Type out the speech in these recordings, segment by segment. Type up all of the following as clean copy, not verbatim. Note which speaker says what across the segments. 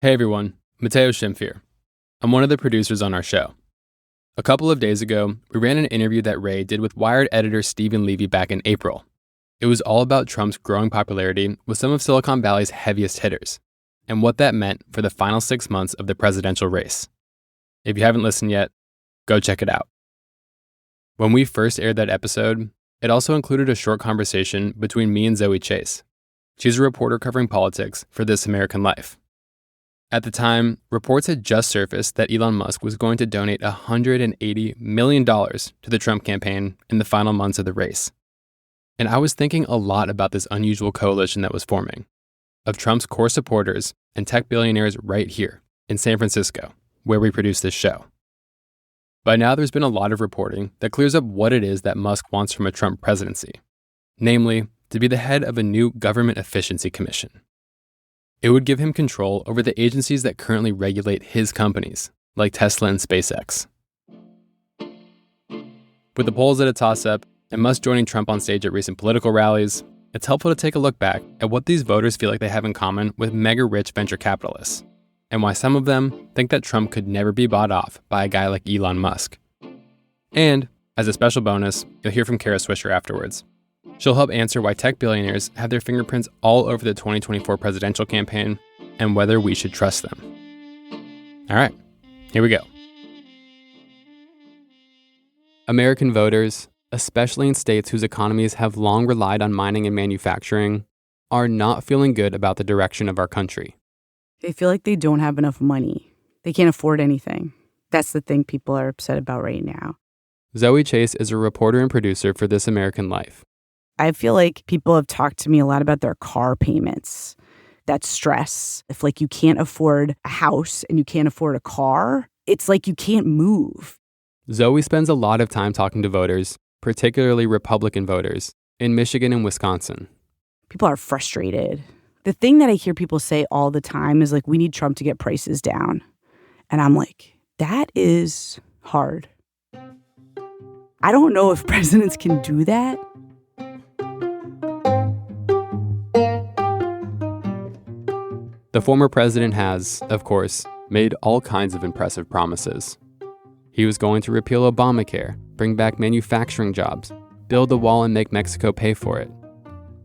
Speaker 1: Hey everyone, Mateo Schimpf here. I'm one of the producers on our show. A couple of days ago, we ran an interview that Ray did with Wired editor Stephen Levy back in April. It was all about Trump's growing popularity with some of Silicon Valley's heaviest hitters, and what that meant for the final 6 months of the presidential race. If you haven't listened yet, go check it out. When we first aired that episode, it also included a short conversation between me and Zoe Chace. She's a reporter covering politics for This American Life. At the time, reports had just surfaced that Elon Musk was going to donate $180 million to the Trump campaign in the final months of the race. And I was thinking a lot about this unusual coalition that was forming, of Trump's core supporters and tech billionaires right here in San Francisco, where we produce this show. By now, there's been a lot of reporting that clears up what it is that Musk wants from a Trump presidency, namely, to be the head of a new government efficiency commission. It would give him control over the agencies that currently regulate his companies, like Tesla and SpaceX. With the polls at a toss-up and Musk joining Trump on stage at recent political rallies, it's helpful to take a look back at what these voters feel like they have in common with mega-rich venture capitalists, and why some of them think that Trump could never be bought off by a guy like Elon Musk. And, as a special bonus, you'll hear from Kara Swisher afterwards. She'll help answer why tech billionaires have their fingerprints all over the 2024 presidential campaign and whether we should trust them. All right, here we go. American voters, especially in states whose economies have long relied on mining and manufacturing, are not feeling good about the direction of our country.
Speaker 2: They feel like they don't have enough money. They can't afford anything. That's the thing people are upset about right now.
Speaker 1: Zoe Chace is a reporter and producer for This American Life.
Speaker 2: I feel like people have talked to me a lot about their car payments. That stress. If you can't afford a house and you can't afford a car, it's like you can't move.
Speaker 1: Zoe spends a lot of time talking to voters, particularly Republican voters, in Michigan and Wisconsin.
Speaker 2: People are frustrated. The thing that I hear people say all the time is we need Trump to get prices down. And I'm like, that is hard. I don't know if presidents can do that.
Speaker 1: The former president has, of course, made all kinds of impressive promises. He was going to repeal Obamacare, bring back manufacturing jobs, build the wall and make Mexico pay for it.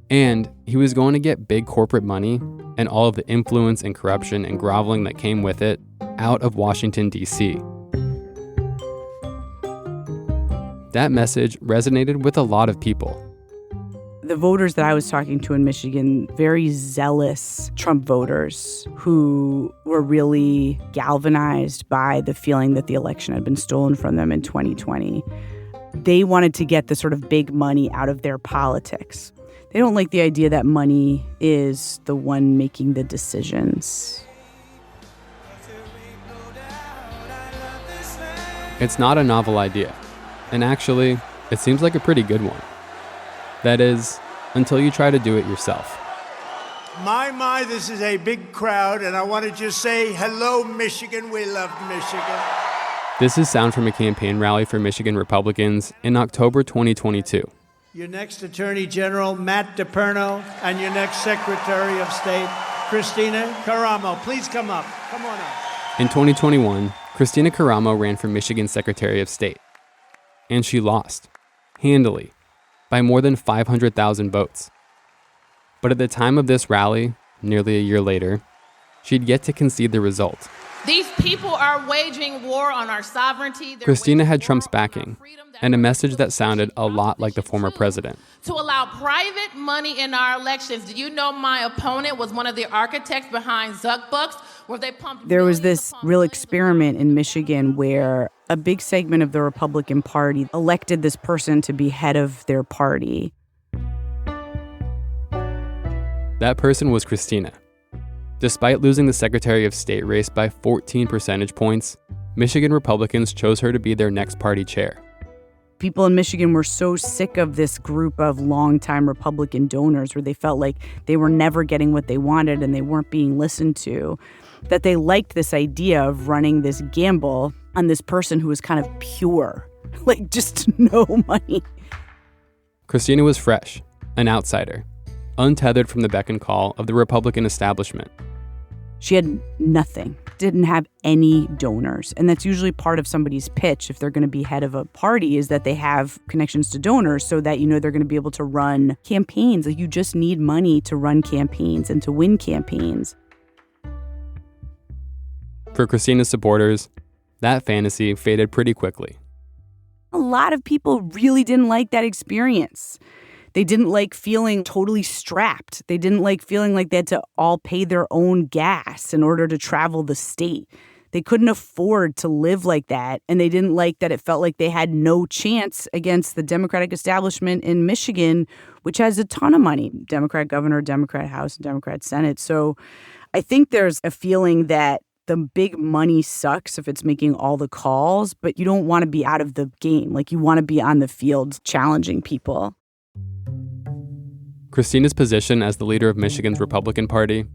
Speaker 1: And he was going to get big corporate money and all of the influence and corruption and groveling that came with it out of Washington, D.C. That message resonated with a lot of people.
Speaker 2: The voters that I was talking to in Michigan, very zealous Trump voters who were really galvanized by the feeling that the election had been stolen from them in 2020. They wanted to get the sort of big money out of their politics. They don't like the idea that money is the one making the decisions.
Speaker 1: It's not a novel idea. And actually, it seems like a pretty good one. That is, until you try to do it yourself.
Speaker 3: My, this is a big crowd, and I want to just say, hello, Michigan. We love Michigan.
Speaker 1: This is sound from a campaign rally for Michigan Republicans in October 2022.
Speaker 3: Your next Attorney General, Matt DePerno, and your next Secretary of State, Kristina Karamo. Please come up. Come on up.
Speaker 1: In 2021, Kristina Karamo ran for Michigan Secretary of State. And she lost, handily, by more than 500,000 votes. But at the time of this rally, nearly a year later, she'd yet to concede the result.
Speaker 4: These people are waging war on our sovereignty.
Speaker 1: Kristina had Trump's backing, and a message that sounded a lot like the former president.
Speaker 4: To allow private money in our elections. Do you know my opponent was one of the architects behind Zuckbucks, where they pumped...
Speaker 2: There was this real experiment in Michigan where a big segment of the Republican Party elected this person to be head of their party.
Speaker 1: That person was Kristina. Despite losing the Secretary of State race by 14 percentage points, Michigan Republicans chose her to be their next party chair.
Speaker 2: People in Michigan were so sick of this group of longtime Republican donors where they felt like they were never getting what they wanted and they weren't being listened to, that they liked this idea of running this gamble on this person who was kind of pure, just no money.
Speaker 1: Kristina was fresh, an outsider, untethered from the beck and call of the Republican establishment.
Speaker 2: She had nothing, didn't have any donors. And that's usually part of somebody's pitch if they're going to be head of a party, is that they have connections to donors so that, they're going to be able to run campaigns. Like, you just need money to run campaigns and to win campaigns.
Speaker 1: For Christina's supporters, that fantasy faded pretty quickly.
Speaker 2: A lot of people really didn't like that experience. They didn't like feeling totally strapped. They didn't like feeling like they had to all pay their own gas in order to travel the state. They couldn't afford to live like that, and they didn't like that it felt like they had no chance against the Democratic establishment in Michigan, which has a ton of money. Democrat governor, Democrat House, and Democrat Senate. So I think there's a feeling that the big money sucks if it's making all the calls, but you don't want to be out of the game. Like, you want to be on the field challenging people.
Speaker 1: Christina's position as the leader of Michigan's Republican Party,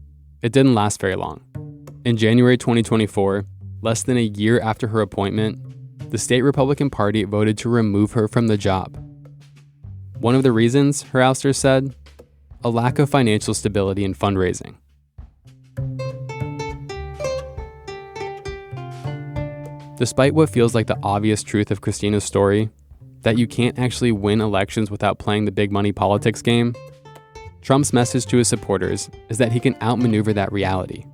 Speaker 1: it didn't last very long. In January 2024, less than a year after her appointment, the state Republican Party voted to remove her from the job. One of the reasons, her ousters said, a lack of financial stability in fundraising. Despite what feels like the obvious truth of Christina's story, that you can't actually win elections without playing the big money politics game, Trump's message to his supporters is that he can outmaneuver that reality.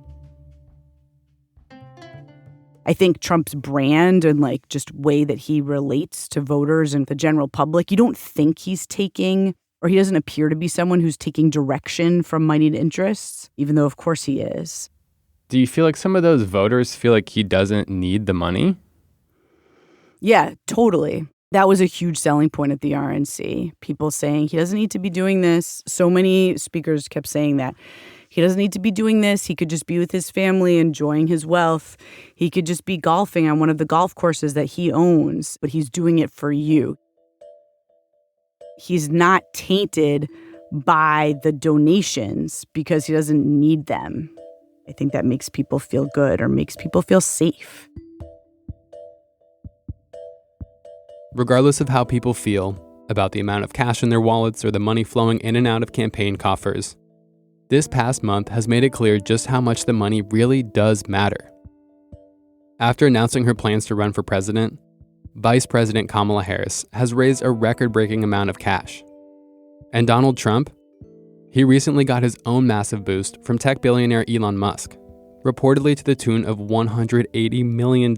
Speaker 2: I think Trump's brand and just way that he relates to voters and the general public, you don't think he's taking, or he doesn't appear to be someone who's taking direction from moneyed interests, even though of course he is.
Speaker 1: Do you feel like some of those voters feel like he doesn't need the money?
Speaker 2: Yeah, totally. That was a huge selling point at the RNC. People saying he doesn't need to be doing this. So many speakers kept saying that. He doesn't need to be doing this. He could just be with his family, enjoying his wealth. He could just be golfing on one of the golf courses that he owns, but he's doing it for you. He's not tainted by the donations because he doesn't need them. I think that makes people feel good or makes people feel safe.
Speaker 1: Regardless of how people feel about the amount of cash in their wallets or the money flowing in and out of campaign coffers, this past month has made it clear just how much the money really does matter. After announcing her plans to run for president, Vice President Kamala Harris has raised a record-breaking amount of cash. And Donald Trump? He recently got his own massive boost from tech billionaire Elon Musk, reportedly to the tune of $180 million.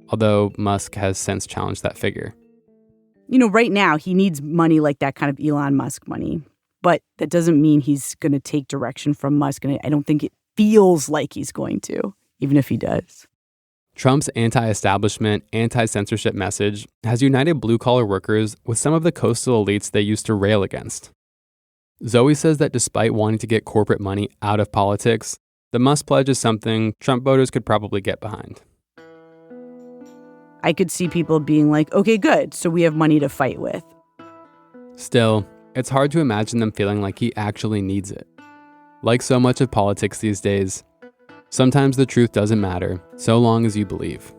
Speaker 1: Although Musk has since challenged that figure.
Speaker 2: Right now he needs money like that kind of Elon Musk money. But that doesn't mean he's going to take direction from Musk. And I don't think it feels like he's going to, even if he does.
Speaker 1: Trump's anti-establishment, anti-censorship message has united blue-collar workers with some of the coastal elites they used to rail against. Zoe says that despite wanting to get corporate money out of politics, the Musk pledge is something Trump voters could probably get behind.
Speaker 2: I could see people being like, okay, good, so we have money to fight with.
Speaker 1: Still, it's hard to imagine them feeling like he actually needs it. Like so much of politics these days, sometimes the truth doesn't matter, so long as you believe.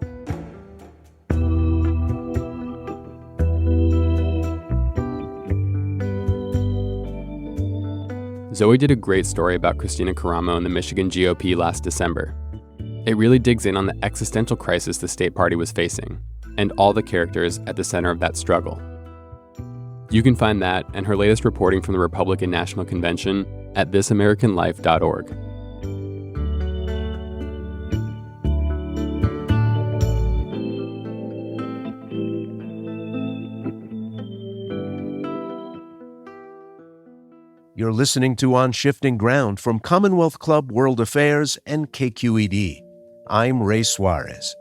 Speaker 1: Zoe did a great story about Christina Karamo and the Michigan GOP last December. It really digs in on the existential crisis the state party was facing, and all the characters at the center of that struggle. You can find that and her latest reporting from the Republican National Convention at thisamericanlife.org.
Speaker 5: You're listening to On Shifting Ground from Commonwealth Club World Affairs and KQED. I'm Ray Suarez.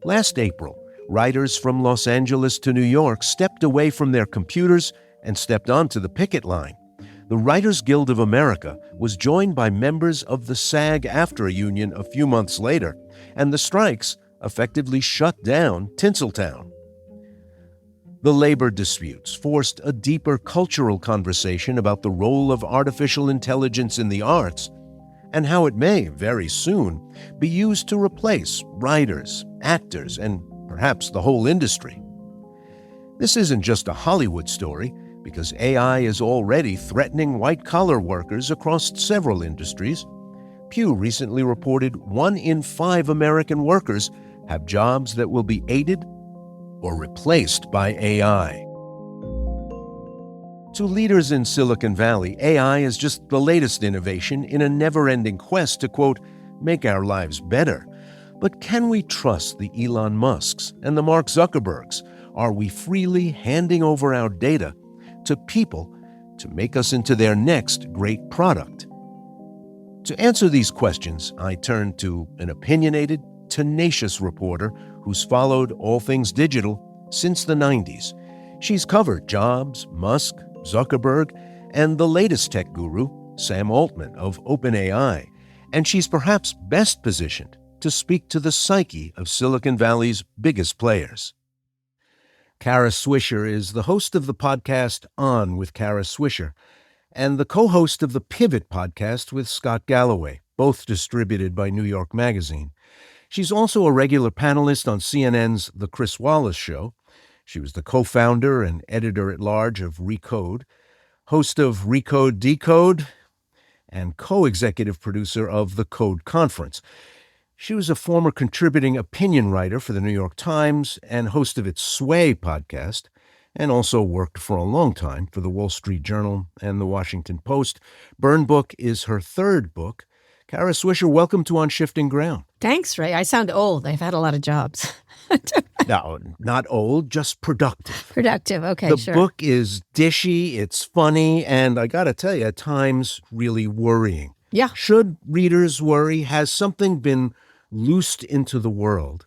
Speaker 5: Last April, writers from Los Angeles to New York stepped away from their computers and stepped onto the picket line. The Writers Guild of America was joined by members of the SAG-AFTRA union a few months later, and the strikes effectively shut down Tinseltown. The labor disputes forced a deeper cultural conversation about the role of artificial intelligence in the arts and how it may, very soon, be used to replace writers, actors, and perhaps the whole industry. This isn't just a Hollywood story, because AI is already threatening white-collar workers across several industries. Pew recently reported 1 in 5 American workers have jobs that will be aided or replaced by AI. To leaders in Silicon Valley, AI is just the latest innovation in a never-ending quest to, quote, make our lives better. But can we trust the Elon Musks and the Mark Zuckerbergs? Are we freely handing over our data to people to make us into their next great product? To answer these questions, I turn to an opinionated, tenacious reporter who's followed all things digital since the 90s. She's covered Jobs, Musk, Zuckerberg, and the latest tech guru, Sam Altman of OpenAI, and she's perhaps best positioned to speak to the psyche of Silicon Valley's biggest players. Kara Swisher is the host of the podcast On with Kara Swisher and the co-host of the Pivot podcast with Scott Galloway, both distributed by New York Magazine. She's also a regular panelist on CNN's The Chris Wallace Show. She was the co-founder and editor-at-large of Recode, host of Recode Decode, and co-executive producer of the Code Conference. She was a former contributing opinion writer for the New York Times and host of its Sway podcast, and also worked for a long time for the Wall Street Journal and the Washington Post. Burn Book is her third book. Kara Swisher, welcome to On Shifting Ground.
Speaker 6: Thanks, Ray. I sound old. I've had a lot of jobs.
Speaker 5: No, not old, just productive.
Speaker 6: Productive, okay,
Speaker 5: The book is dishy, it's funny, and I got to tell you, at times, really worrying.
Speaker 6: Yeah.
Speaker 5: Should readers worry? Has something been loosed into the world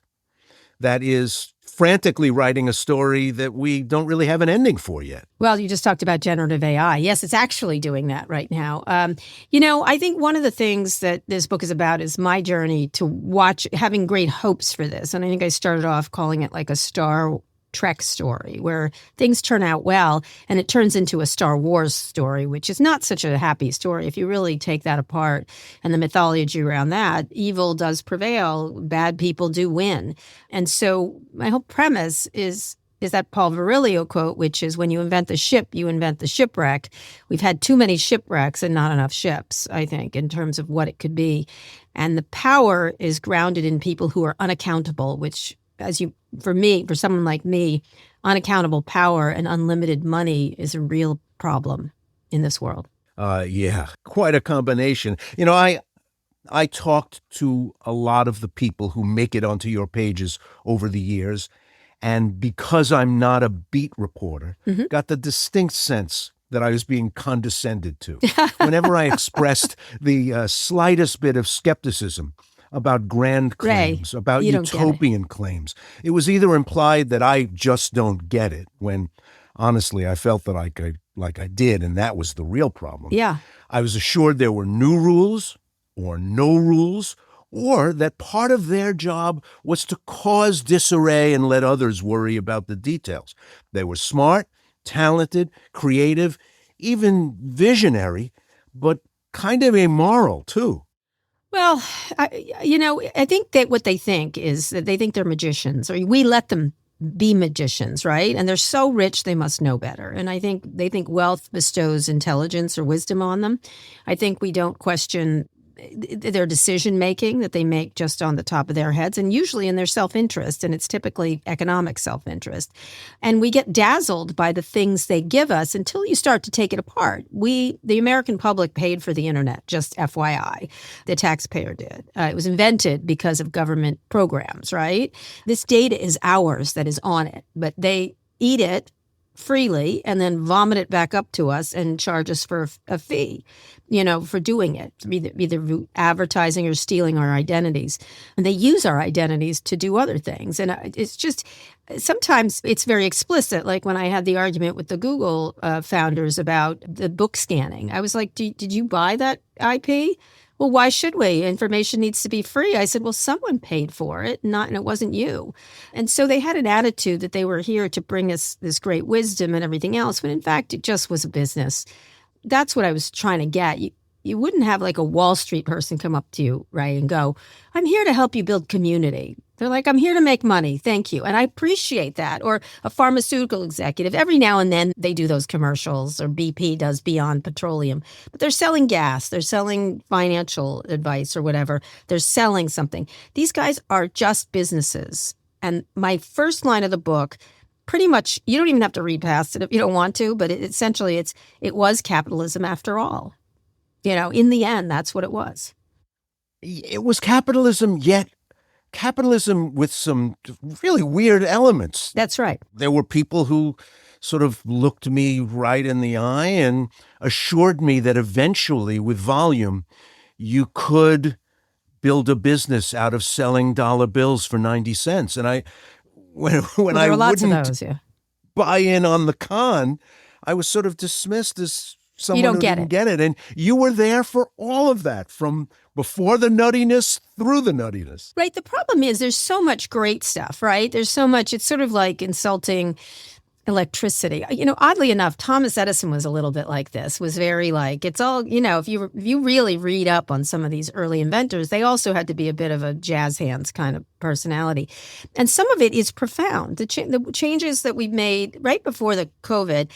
Speaker 5: that is frantically writing a story that we don't really have an ending for yet?
Speaker 6: Well, you just talked about generative AI. Yes, it's actually doing that right now. I think one of the things that this book is about is my journey to having great hopes for this. And I think I started off calling it like a Star Trek story where things turn out well and it turns into a Star Wars story, which is not such a happy story. If you really take that apart and the mythology around that, evil does prevail, bad people do win. And so my whole premise is that Paul Virilio quote, which is when you invent the ship, you invent the shipwreck. We've had too many shipwrecks and not enough ships, I think, in terms of what it could be. And the power is grounded in people who are unaccountable, which for someone like me, unaccountable power and unlimited money is a real problem in this world.
Speaker 5: Yeah, quite a combination. I talked to a lot of the people who make it onto your pages over the years, and because I'm not a beat reporter, got the distinct sense that I was being condescended to. Whenever I expressed the slightest bit of skepticism about grand claims,
Speaker 6: Ray,
Speaker 5: about utopian claims, it was either implied that I just don't get it, when honestly I felt that I did, and that was the real problem.
Speaker 6: Yeah.
Speaker 5: I was assured there were new rules or no rules, or that part of their job was to cause disarray and let others worry about the details. They were smart, talented, creative, even visionary, but kind of amoral too.
Speaker 6: Well, I think that what they think is that they think they're magicians, or we let them be magicians, right? And they're so rich, they must know better. And I think they think wealth bestows intelligence or wisdom on them. I think we don't question their decision-making that they make just on the top of their heads, and usually in their self-interest, and it's typically economic self-interest. And we get dazzled by the things they give us until you start to take it apart. The American public paid for the internet, just FYI. The taxpayer did. It was invented because of government programs, right? This data is ours that is on it, but they eat it freely and then vomit it back up to us and charge us for a fee, for doing it, either advertising or stealing our identities. And they use our identities to do other things. And it's just, sometimes it's very explicit. Like when I had the argument with the Google founders about the book scanning, I was like, did you buy that IP? Well, why should we? Information needs to be free. I said, well, someone paid for it, and it wasn't you. And so they had an attitude that they were here to bring us this great wisdom and everything else, when in fact, it just was a business. That's what I was trying to get. you wouldn't have like a Wall Street person come up to you, right, and go, I'm here to help you build community. They're like, I'm here to make money. Thank you. And I appreciate that. Or a pharmaceutical executive. Every now and then they do those commercials, or BP does Beyond Petroleum. But they're selling gas. They're selling financial advice or whatever. They're selling something. These guys are just businesses. And my first line of the book, pretty much, you don't even have to read past it if you don't want to, but essentially it was capitalism after all. In the end, that's what it was.
Speaker 5: It was capitalism, yet capitalism with some really weird elements.
Speaker 6: That's right.
Speaker 5: There were people who sort of looked me right in the eye and assured me that eventually, with volume, you could build a business out of selling dollar bills for 90 cents. And when I wouldn't buy in on the con, I was sort of dismissed as someone who didn't get it. And you were there for all of that, from before the nuttiness through the nuttiness.
Speaker 6: Right. The problem is there's so much great stuff, right? There's so much, it's sort of like insulting electricity. Oddly enough, Thomas Edison was a little bit like this, was very like, it's all, if you really read up on some of these early inventors, they also had to be a bit of a jazz hands kind of personality. And some of it is profound. The changes that we made right before the COVID,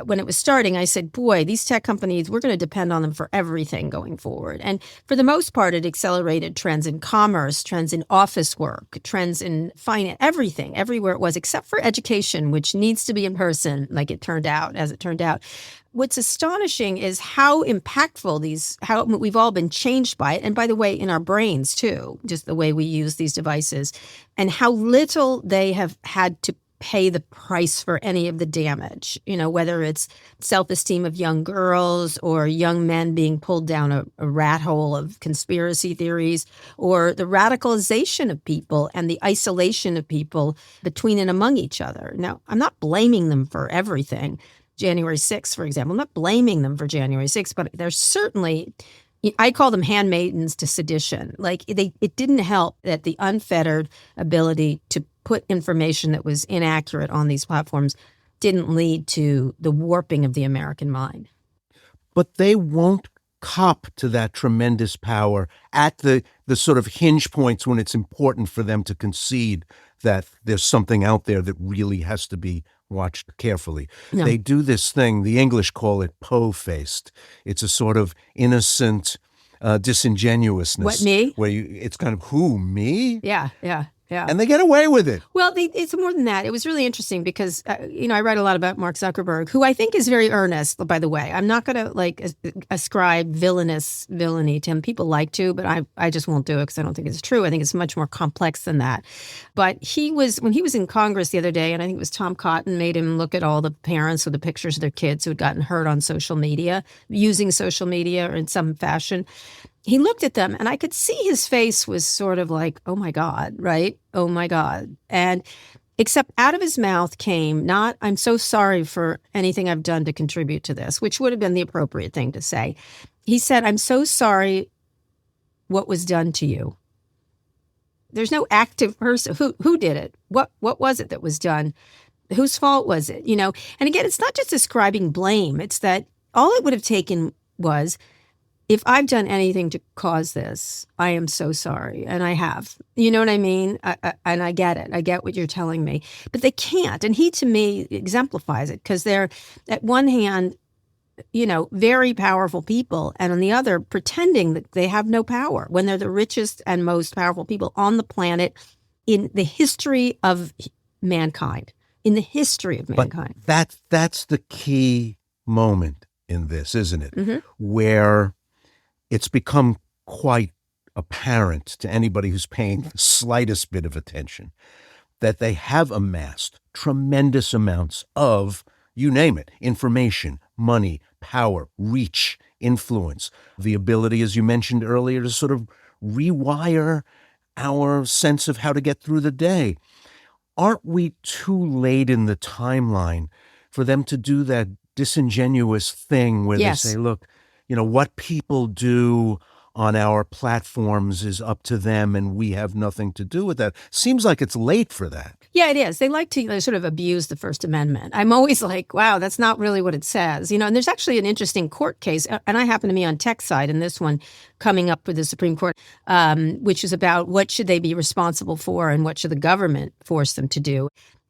Speaker 6: when it was starting, I said, boy, these tech companies, we're going to depend on them for everything going forward. And for the most part, it accelerated trends in commerce, trends in office work, trends in finance, everything, everywhere it was, except for education, which needs to be in person, like it turned out, as it turned out. What's astonishing is how impactful how we've all been changed by it. And by the way, in our brains too, just the way we use these devices, and how little they have had to pay the price for any of the damage, whether it's self-esteem of young girls or young men being pulled down a rat hole of conspiracy theories, or the radicalization of people and the isolation of people between and among each other. Now, I'm not blaming them for everything. January 6th, for example, I'm not blaming them for January 6th, but there's certainly, I call them handmaidens to sedition. Like it didn't help that the unfettered ability to put information that was inaccurate on these platforms didn't lead to the warping of the American mind.
Speaker 5: But they won't cop to that tremendous power at the sort of hinge points when it's important for them to concede that there's something out there that really has to be watched carefully. No. They do this thing, the English call it po-faced. It's a sort of innocent disingenuousess.
Speaker 6: What, me?
Speaker 5: Where it's kind of, who, me?
Speaker 6: Yeah.
Speaker 5: And they get away with it.
Speaker 6: Well, it's more than that. It was really interesting because, I write a lot about Mark Zuckerberg, who I think is very earnest, by the way. I'm not going to ascribe villainy to him. People like to, but I just won't do it because I don't think it's true. I think it's much more complex than that. But when he was in Congress the other day, and I think it was Tom Cotton made him look at all the parents with the pictures of their kids who had gotten hurt on social media, using social media in some fashion. He looked at them, and I could see his face was sort of like, oh, my God, right? Oh, my God. And except out of his mouth came not, I'm so sorry for anything I've done to contribute to this, which would have been the appropriate thing to say. He said, I'm so sorry what was done to you. There's no active person. Who did it? What was it that was done? Whose fault was it? And again, it's not just ascribing blame. It's that all it would have taken was, if I've done anything to cause this, I am so sorry. And I have. You know what I mean? And I get it. I get what you're telling me. But they can't. And he, to me, exemplifies it because they're, at one hand, very powerful people. And on the other, pretending that they have no power when they're the richest and most powerful people on the planet in the history of mankind. In the history of mankind.
Speaker 5: But that's the key moment in this, isn't it?
Speaker 6: Mm-hmm.
Speaker 5: Where it's become quite apparent to anybody who's paying the slightest bit of attention that they have amassed tremendous amounts of, you name it, information, money, power, reach, influence, the ability, as you mentioned earlier, to sort of rewire our sense of how to get through the day. Aren't we too late in the timeline for them to do that disingenuous thing where
Speaker 6: Yes.
Speaker 5: they say, look, what people do on our platforms is up to them and we have nothing to do with that. Seems like it's late for that.
Speaker 6: Yeah, it is. They like to sort of abuse the First Amendment. I'm always like, wow, that's not really what it says. And there's actually an interesting court case, and I happen to be on tech side in this one coming up with the Supreme Court, which is about what should they be responsible for and what should the government force them to do.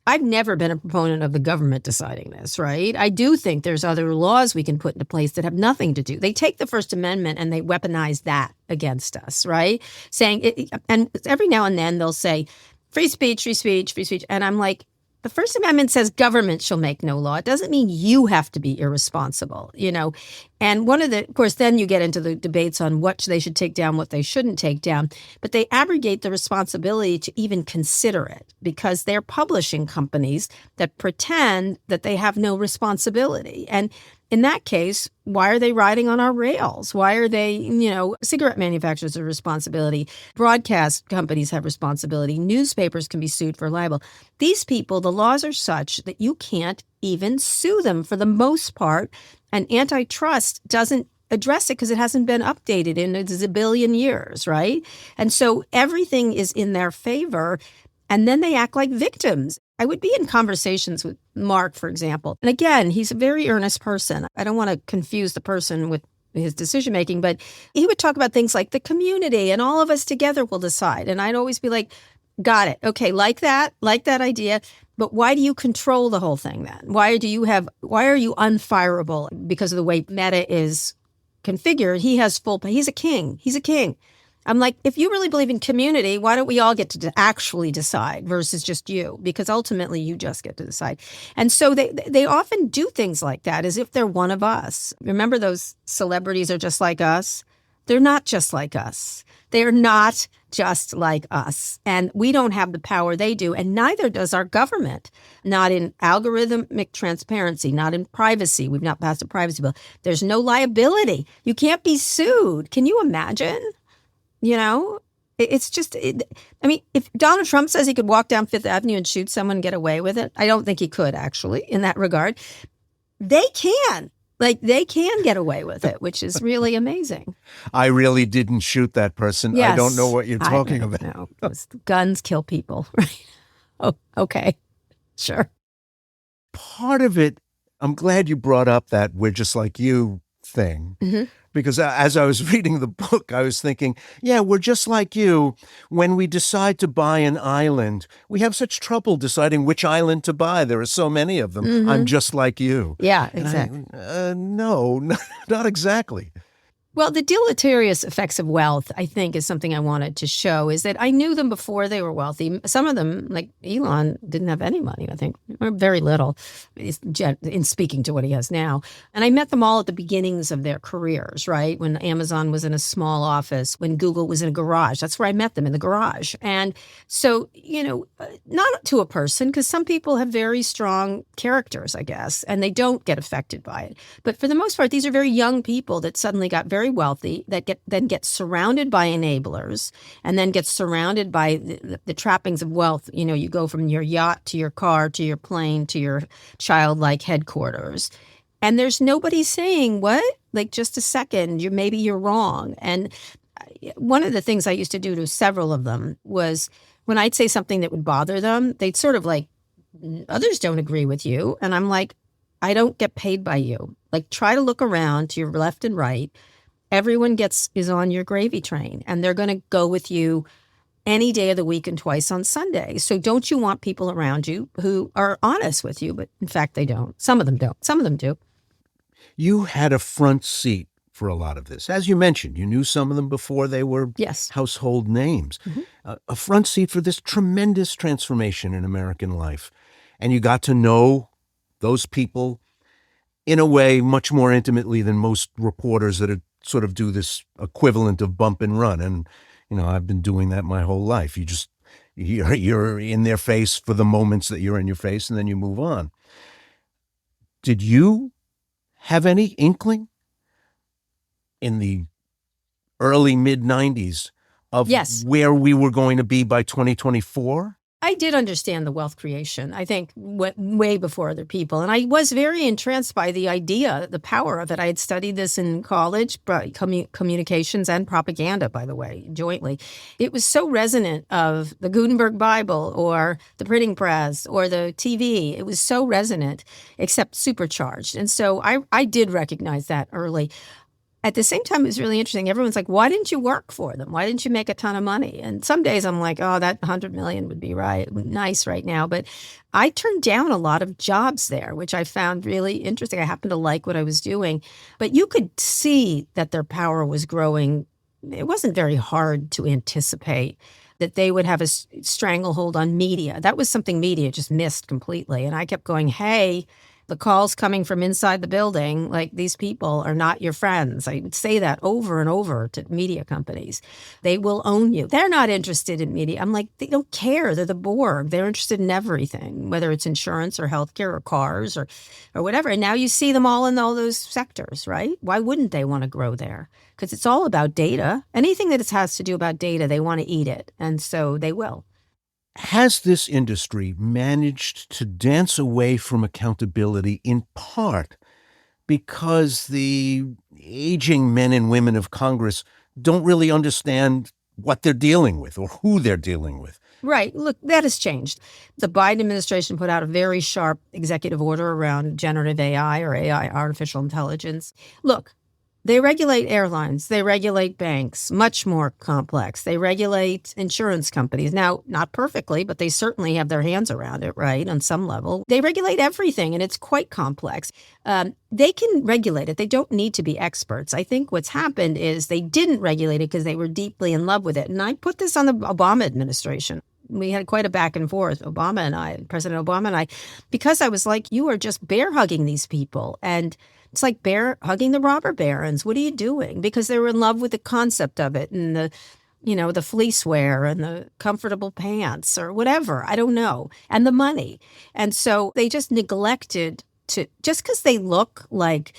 Speaker 6: I've never been a proponent of the government deciding this, right? I do think there's other laws we can put into place that have nothing to do. They take the First Amendment and they weaponize that against us, right? Saying, and every now and then they'll say, free speech, free speech, free speech. And I'm like, the First Amendment says government shall make no law. It doesn't mean you have to be irresponsible, And of course, then you get into the debates on what they should take down, what they shouldn't take down. But they abrogate the responsibility to even consider it because they're publishing companies that pretend that they have no responsibility. And in that case, why are they riding on our rails? Why are they, cigarette manufacturers have responsibility. Broadcast companies have responsibility. Newspapers can be sued for libel. These people, the laws are such that you can't even sue them for the most part. And antitrust doesn't address it because it hasn't been updated in a zillion years, right? And so everything is in their favor. And then they act like victims. I would be in conversations with Mark, for example. And again, he's a very earnest person. I don't want to confuse the person with his decision-making, but he would talk about things like the community and all of us together will decide. And I'd always be like, got it. Okay, like that idea. But why do you control the whole thing then? Why are you unfireable because of the way Meta is configured? He has he's a king. He's a king. I'm like, if you really believe in community, why don't we all get to actually decide versus just you? Because ultimately you just get to decide. And so they often do things like that as if they're one of us. Remember those celebrities are just like us? They're not just like us. They are not just like us. And we don't have the power they do. And neither does our government. Not in algorithmic transparency, not in privacy. We've not passed a privacy bill. There's no liability. You can't be sued. Can you imagine? It's just, if Donald Trump says he could walk down Fifth Avenue and shoot someone and get away with it, I don't think he could actually in that regard. They can. They can get away with it, which is really amazing.
Speaker 5: I really didn't shoot that person.
Speaker 6: Yes,
Speaker 5: I don't know what you're talking about.
Speaker 6: No, guns kill people, right? Oh, okay. Sure.
Speaker 5: Part of it, I'm glad you brought up that we're just like you thing. Mm-hmm. Because as I was reading the book, I was thinking, yeah, we're just like you. When we decide to buy an island, we have such trouble deciding which island to buy. There are so many of them. Mm-hmm. I'm just like you.
Speaker 6: Yeah, exactly.
Speaker 5: No, not exactly.
Speaker 6: Well, the deleterious effects of wealth, I think, is something I wanted to show, is that I knew them before they were wealthy. Some of them, like Elon, didn't have any money, I think, or very little in speaking to what he has now. And I met them all at the beginnings of their careers, right? When Amazon was in a small office, when Google was in a garage. That's where I met them, in the garage. And so, not to a person, because some people have very strong characters, I guess, and they don't get affected by it. But for the most part, these are very young people that suddenly got very wealthy, that get surrounded by enablers, and then get surrounded by the trappings of wealth. You go from your yacht to your car to your plane to your childlike headquarters, and there's nobody saying, what? Like, just a second, maybe you're wrong. And one of the things I used to do to several of them was when I'd say something that would bother them, they'd sort of like, others don't agree with you. And I'm like, I don't get paid by you. Like, try to look around to your left and right. Everyone is on your gravy train, and they're going to go with you any day of the week and twice on Sunday. So don't you want people around you who are honest with you? But in fact, they don't. Some of them don't. Some of them do.
Speaker 5: You had a front seat for a lot of this. As you mentioned, you knew some of them before they were household names. Mm-hmm. A front seat for this tremendous transformation in American life. And you got to know those people in a way much more intimately than most reporters that are sort of do this equivalent of bump and run. And, I've been doing that my whole life. You're in their face for the moments that you're in your face, and then you move on. Did you have any inkling in the early mid-90s of where we were going to be by 2024?
Speaker 6: I did understand the wealth creation, I think, way before other people. And I was very entranced by the idea, the power of it. I had studied this in college, communications and propaganda, by the way, jointly. It was so resonant of the Gutenberg Bible or the printing press or the TV. It was so resonant, except supercharged. And so I did recognize that early. At the same time, it was really interesting. Everyone's like, why didn't you work for them? Why didn't you make a ton of money? And some days I'm like, oh, that 100 million would be nice right now. But I turned down a lot of jobs there, which I found really interesting. I happened to like what I was doing. But you could see that their power was growing. It wasn't very hard to anticipate that they would have a stranglehold on media. That was something media just missed completely. And I kept going, hey, the calls coming from inside the building, like, these people are not your friends. I would say that over and over to media companies. They will own you. They're not interested in media. I'm like, they don't care. They're the Borg. They're interested in everything, whether it's insurance or healthcare or cars or whatever. And now you see them all in all those sectors, right? Why wouldn't they want to grow there? Because it's all about data. Anything that it has to do about data, they want to eat it. And so they will.
Speaker 5: Has this industry managed to dance away from accountability in part because the aging men and women of Congress don't really understand what they're dealing with or who they're dealing with?
Speaker 6: Right. Look, that has changed. The Biden administration put out a very sharp executive order around generative AI or AI, artificial intelligence. Look, they regulate airlines. They regulate banks, much more complex. They regulate insurance companies. Now, not perfectly, but they certainly have their hands around it, right, on some level. They regulate everything, and it's quite complex. They can regulate it. They don't need to be experts. I think what's happened is they didn't regulate it because they were deeply in love with it. And I put this on the Obama administration. We had quite a back and forth, President Obama and I, because I was like, you are just bear hugging these people. And it's like bear hugging the robber barons. What are you doing? Because they were in love with the concept of it and the fleece wear and the comfortable pants or whatever. I don't know. And the money. And so they just neglected just because they look like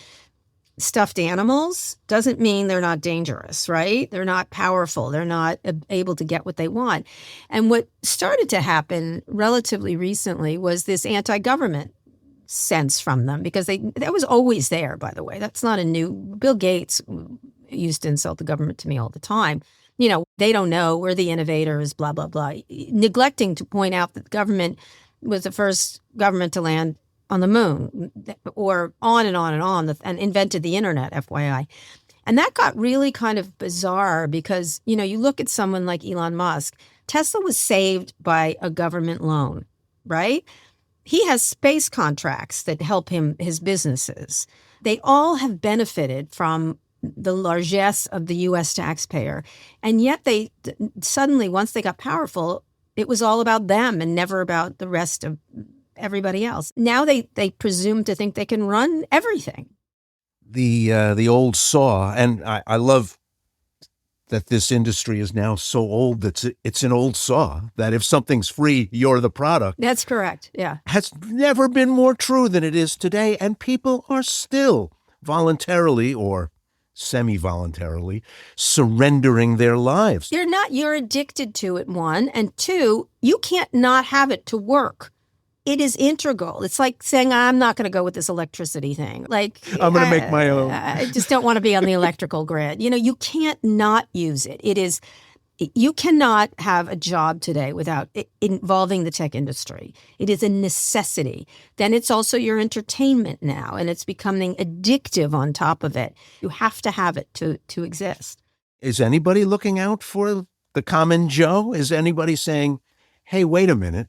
Speaker 6: stuffed animals doesn't mean they're not dangerous, right? They're not powerful. They're not able to get what they want. And what started to happen relatively recently was this anti-government sense from them, because that was always there, by the way. That's not a new. Bill Gates used to insult the government to me all the time. They don't know, we're the innovators, blah, blah, blah. Neglecting to point out that the government was the first government to land on the moon, or on and on and on, and invented the internet, FYI. And that got really kind of bizarre because, you look at someone like Elon Musk. Tesla was saved by a government loan, right? He has space contracts that help him, his businesses. They all have benefited from the largesse of the U.S. taxpayer. And yet they suddenly, once they got powerful, it was all about them and never about the rest of everybody else. Now they presume to think they can run everything.
Speaker 5: The old saw, and I love that this industry is now so old that it's an old saw, that if something's free, you're the product.
Speaker 6: That's correct, yeah.
Speaker 5: Has never been more true than it is today, and people are still voluntarily or semi-voluntarily surrendering their lives.
Speaker 6: You're addicted to it, one, and two, you can't not have it to work. It is integral. It's like saying, I'm not going to go with this electricity thing. Like,
Speaker 5: I'm going to make my own.
Speaker 6: I just don't want to be on the electrical grid. You can't not use it. You cannot have a job today without it involving the tech industry. It is a necessity. Then it's also your entertainment now, and it's becoming addictive on top of it. You have to have it to exist.
Speaker 5: Is anybody looking out for the common Joe? Is anybody saying, hey, wait a minute,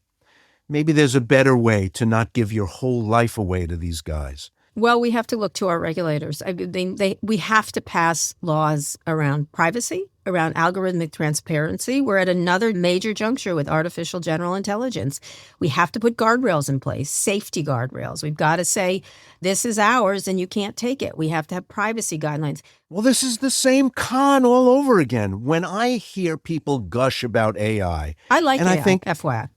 Speaker 5: maybe there's a better way to not give your whole life away to these guys?
Speaker 6: Well, we have to look to our regulators. We have to pass laws around privacy, around algorithmic transparency. We're at another major juncture with artificial general intelligence. We have to put guardrails in place, safety guardrails. We've got to say, this is ours and you can't take it. We have to have privacy guidelines.
Speaker 5: Well, this is the same con all over again. When I hear people gush about AI,
Speaker 6: I like
Speaker 5: and
Speaker 6: AI,
Speaker 5: I think,
Speaker 6: FYI.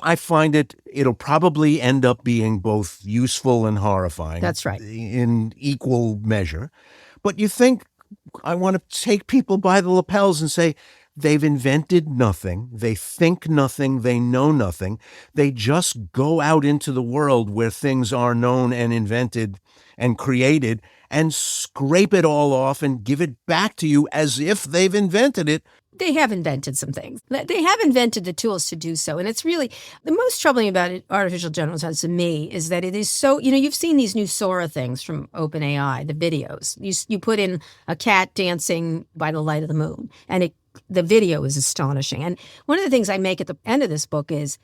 Speaker 5: I find it'll probably end up being both useful and horrifying.
Speaker 6: That's right.
Speaker 5: In equal measure. But you think, I want to take people by the lapels and say, They've invented nothing. They think nothing. They know nothing. They just go out into the world where things are known and invented and created and scrape it all off and give it back to you as if they've invented it.
Speaker 6: They have invented some things. They have invented the tools to do so. And it's really the most troubling about it, artificial general intelligence to me is that it is so, you've seen these new Sora things from OpenAI, the videos. You put in a cat dancing by the light of the moon, and the video is astonishing. And one of the things I make at the end of this book is,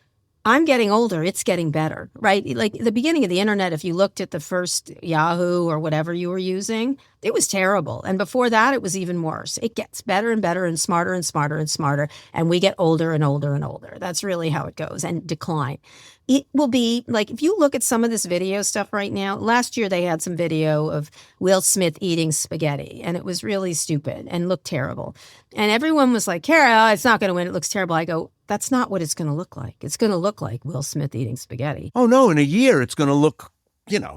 Speaker 6: I'm getting older, it's getting better, right? Like the beginning of the internet, if you looked at the first Yahoo or whatever you were using, it was terrible. And before that, it was even worse. It gets better and better and smarter and smarter and smarter. And we get older and older and older. That's really how it goes, and decline. It will be like, if you look at some of this video stuff right now, last year they had some video of Will Smith eating spaghetti, and it was really stupid and looked terrible. And everyone was like, Kara, it's not going to win. It looks terrible. I go, that's not what it's going to look like. It's going to look like Will Smith eating spaghetti.
Speaker 5: Oh, no, in a year it's going to look,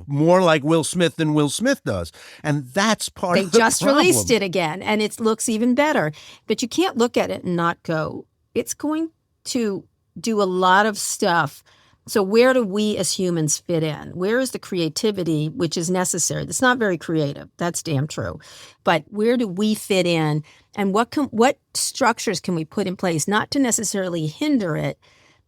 Speaker 5: more like Will Smith than Will Smith does. And that's part of the problem. They just
Speaker 6: released it again, and it looks even better. But you can't look at it and not go, it's going to do a lot of stuff. So where do we as humans fit in? Where is the creativity, which is necessary? It's not very creative. That's damn true. But where do we fit in? And what structures can we put in place, not to necessarily hinder it,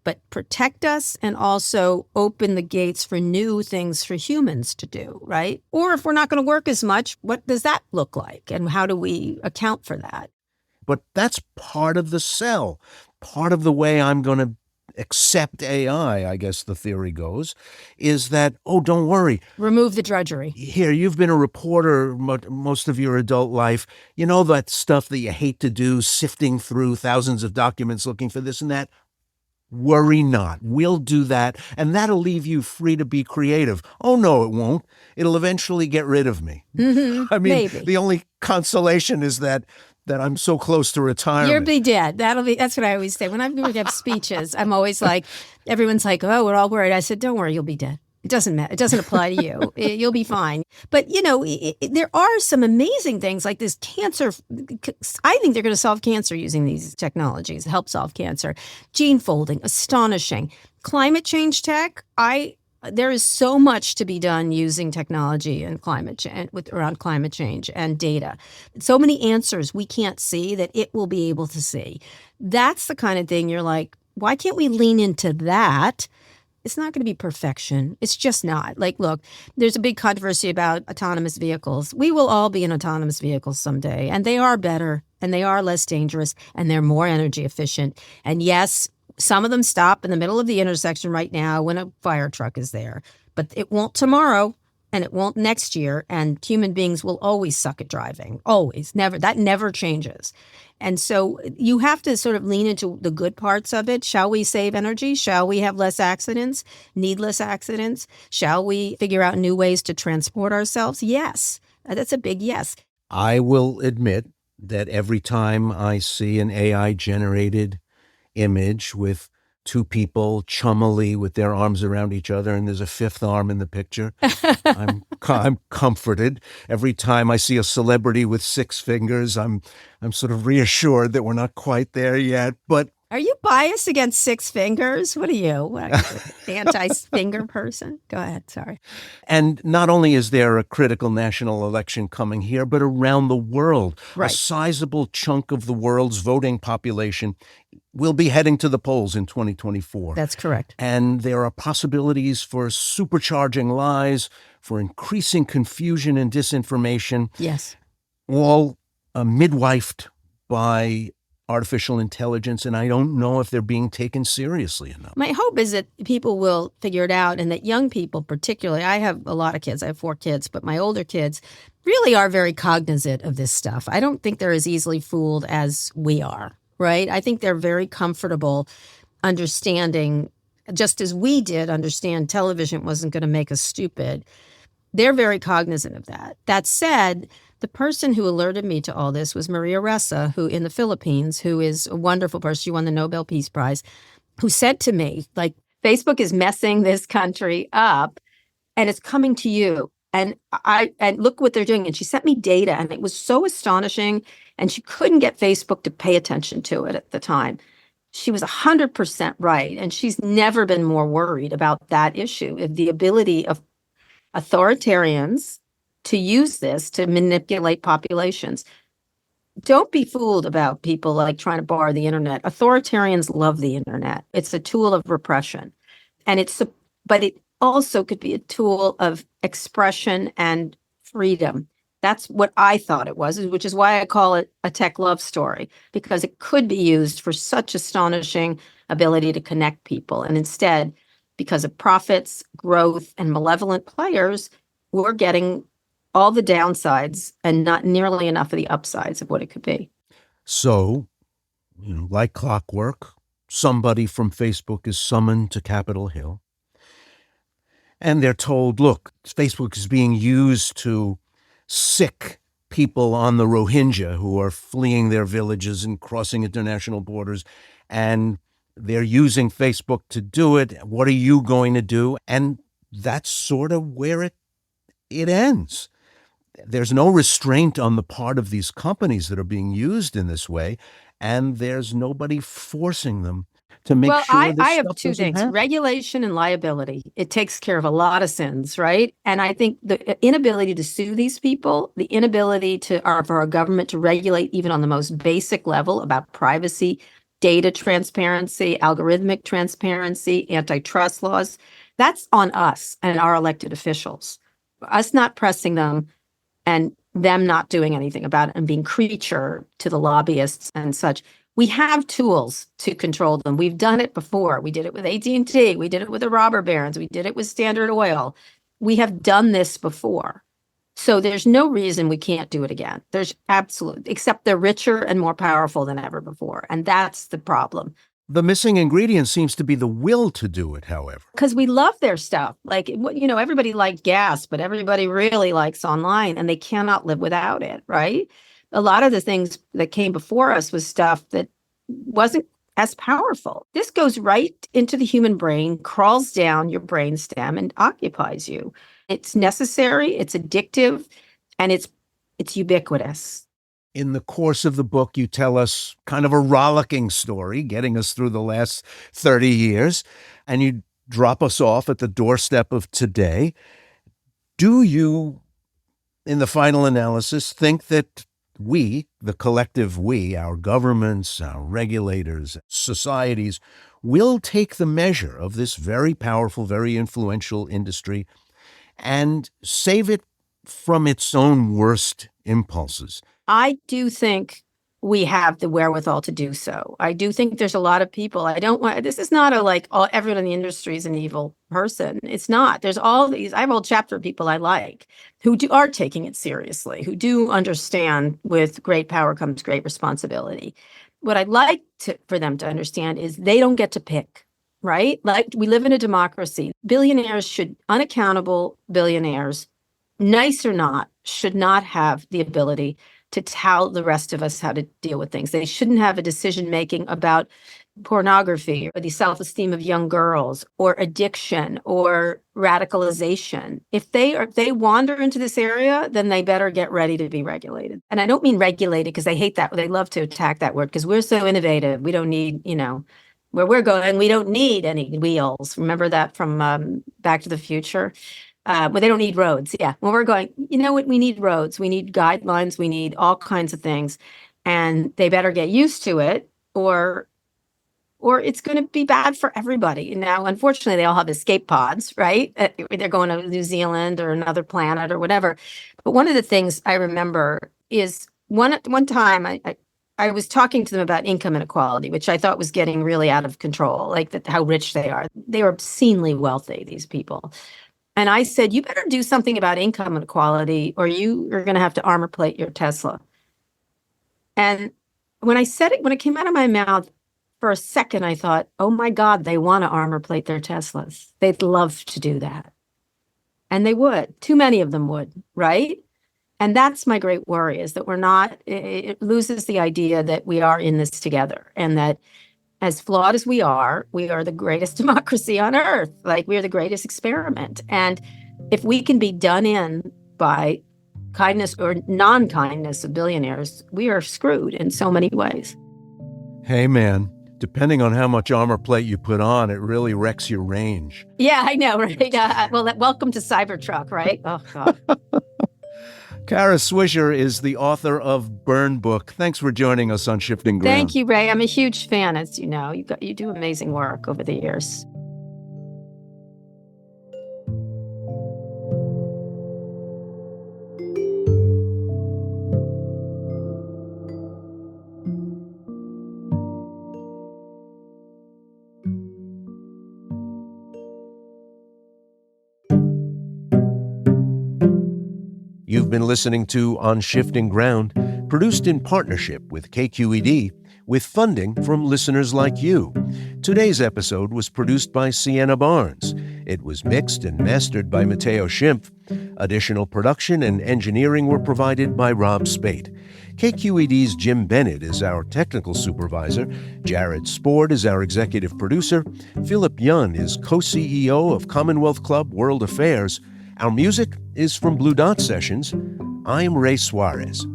Speaker 6: but protect us and also open the gates for new things for humans to do, right? Or if we're not going to work as much, what does that look like? And how do we account for that?
Speaker 5: But that's part of the sell. Part of the way I'm going to accept AI, I guess the theory goes, is that, oh, don't worry.
Speaker 6: Remove the drudgery.
Speaker 5: Here, you've been a reporter most of your adult life. You know that stuff that you hate to do, sifting through thousands of documents looking for this and that? Worry not. We'll do that, and that'll leave you free to be creative. Oh, no, it won't. It'll eventually get rid of me.
Speaker 6: Mm-hmm,
Speaker 5: I mean,
Speaker 6: maybe.
Speaker 5: The only consolation is that I'm so close to retirement.
Speaker 6: You'll be dead. That's what I always say. When I'm going to give speeches, I'm always like, everyone's like, oh, we're all worried. I said, don't worry, you'll be dead. It doesn't matter. It doesn't apply to you. You'll be fine. But, there are some amazing things like this cancer. I think they're going to solve cancer using these technologies, help solve cancer. Gene folding, astonishing. Climate change tech, there is so much to be done using technology and climate change around climate change and data. So many answers we can't see that it will be able to see. That's the kind of thing you're like, why can't we lean into that? It's not going to be perfection. It's just not. Like, look, there's a big controversy about autonomous vehicles. We will all be in autonomous vehicles someday, and they are better, and they are less dangerous, and they're more energy efficient. And yes, some of them stop in the middle of the intersection right now when a fire truck is there, but it won't tomorrow, and it won't next year, and human beings will always suck at driving. Always. Never. That never changes. And so you have to sort of lean into the good parts of it. Shall we save energy? Shall we have less accidents, needless accidents? Shall we figure out new ways to transport ourselves? Yes. That's a big yes.
Speaker 5: I will admit that every time I see an AI-generated image with two people chummily with their arms around each other, and there's a fifth arm in the picture, I'm comforted. Every time I see a celebrity with 6 fingers, I'm sort of reassured that we're not quite there yet. But
Speaker 6: are you biased against 6 fingers? What are you? Anti-finger person? Go ahead. Sorry.
Speaker 5: And not only is there a critical national election coming here, but around the world,
Speaker 6: right.
Speaker 5: A sizable chunk of the world's voting population will be heading to the polls in 2024.
Speaker 6: That's correct.
Speaker 5: And there are possibilities for supercharging lies, for increasing confusion and disinformation.
Speaker 6: Yes.
Speaker 5: All midwifed by artificial intelligence, and I don't know if they're being taken seriously enough.
Speaker 6: My hope is that people will figure it out, and that young people particularly, I have a lot of kids, I have 4 kids, but my older kids really are very cognizant of this stuff. I don't think they're as easily fooled as we are, right? I think they're very comfortable understanding, just as we did understand television wasn't going to make us stupid. They're very cognizant of that. That said, the person who alerted me to all this was Maria Ressa, who in the Philippines, who is a wonderful person. She won the Nobel Peace Prize, who said to me, like, Facebook is messing this country up and it's coming to you. And look what they're doing. And she sent me data, and it was so astonishing. And she couldn't get Facebook to pay attention to it at the time. She was 100% right. And she's never been more worried about that issue, of the ability of authoritarians to use this to manipulate populations. Don't be fooled about people like trying to bar the internet. Authoritarians love the internet. It's a tool of repression. And but it also could be a tool of expression and freedom. That's what I thought it was, which is why I call it a tech love story, because it could be used for such astonishing ability to connect people. And instead, because of profits, growth, and malevolent players, we're getting all the downsides and not nearly enough of the upsides of what it could be.
Speaker 5: So, like clockwork, somebody from Facebook is summoned to Capitol Hill. And they're told, look, Facebook is being used to sick people on the Rohingya who are fleeing their villages and crossing international borders. And they're using Facebook to do it. What are you going to do? And that's sort of where it ends. There's no restraint on the part of these companies that are being used in this way. And there's nobody forcing them to make sure this
Speaker 6: I have
Speaker 5: stuff
Speaker 6: two
Speaker 5: doesn't
Speaker 6: things,
Speaker 5: happen.
Speaker 6: regulation and liability. It takes care of a lot of sins, right? And I think the inability to sue these people, the inability for our government to regulate even on the most basic level about privacy, data transparency, algorithmic transparency, antitrust laws, that's on us and our elected officials. Us not pressing them and them not doing anything about it and being creature to the lobbyists and such. We have tools to control them. We've done it before. We did it with AT&T. We did it with the robber barons. We did it with Standard Oil. We have done this before. So there's no reason we can't do it again. There's absolutely, except they're richer and more powerful than ever before. And that's the problem.
Speaker 5: The missing ingredient seems to be the will to do it, however.
Speaker 6: Because we love their stuff. Like, everybody liked gas, but everybody really likes online, and they cannot live without it, right? A lot of the things that came before us was stuff that wasn't as powerful. This goes right into the human brain, crawls down your brain stem, and occupies you. It's necessary, it's addictive, and it's ubiquitous.
Speaker 5: In the course of the book, you tell us kind of a rollicking story, getting us through the last 30 years, and you drop us off at the doorstep of today. Do you, in the final analysis, think that we, the collective we, our governments, our regulators, societies, will take the measure of this very powerful, very influential industry and save it from its own worst impulses?
Speaker 6: I do think we have the wherewithal to do so. I do think there's a lot of people. This is not everyone in the industry is an evil person. It's not. There's all these, I have a whole chapter of people I like who are taking it seriously, who do understand with great power comes great responsibility. What I'd like for them to understand is they don't get to pick, right? Like, we live in a democracy. Unaccountable billionaires, nice or not, should not have the ability to tell the rest of us how to deal with things. They shouldn't have a decision-making about pornography or the self-esteem of young girls or addiction or radicalization. If they wander into this area, then they better get ready to be regulated. And I don't mean regulated because they hate that. They love to attack that word because we're so innovative. We don't need, where we're going, we don't need any wheels. Remember that from Back to the Future? But they don't need roads. Yeah. When we're going, you know what? We need roads. We need guidelines. We need all kinds of things. And they better get used to it or it's going to be bad for everybody. Now, unfortunately, they all have escape pods, right? They're going to New Zealand or another planet or whatever. But one of the things I remember is one time I was talking to them about income inequality, which I thought was getting really out of control, like how rich they are. They were obscenely wealthy, these people. And I said, you better do something about income inequality or you are going to have to armor plate your Tesla. And when I said it, when it came out of my mouth, for a second, I thought, oh my God, they want to armor plate their Teslas. They'd love to do that. And they would. Too many of them would, right? And that's my great worry, is that it loses the idea that we are in this together and that as flawed as we are the greatest democracy on earth. Like, we are the greatest experiment. And if we can be done in by kindness or non-kindness of billionaires, we are screwed in so many ways.
Speaker 5: Hey, man, depending on how much armor plate you put on, it really wrecks your range.
Speaker 6: Yeah, I know, right? Welcome to Cybertruck, right? Oh, God.
Speaker 5: Kara Swisher is the author of Burn Book. Thanks for joining us on Shifting Ground.
Speaker 6: Thank you, Ray. I'm a huge fan, as you know. You do amazing work over the years.
Speaker 5: You've been listening to On Shifting Ground, produced in partnership with KQED, with funding from listeners like you. Today's episode was produced by Sienna Barnes. It was mixed and mastered by Mateo Schimpf. Additional production and engineering were provided by Rob Spate. KQED's Jim Bennett is our technical supervisor. Jared Spord is our executive producer. Philip Yun is co-CEO of Commonwealth Club World Affairs. Our music is from Blue Dot Sessions. I'm Ray Suarez.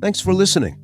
Speaker 5: Thanks for listening.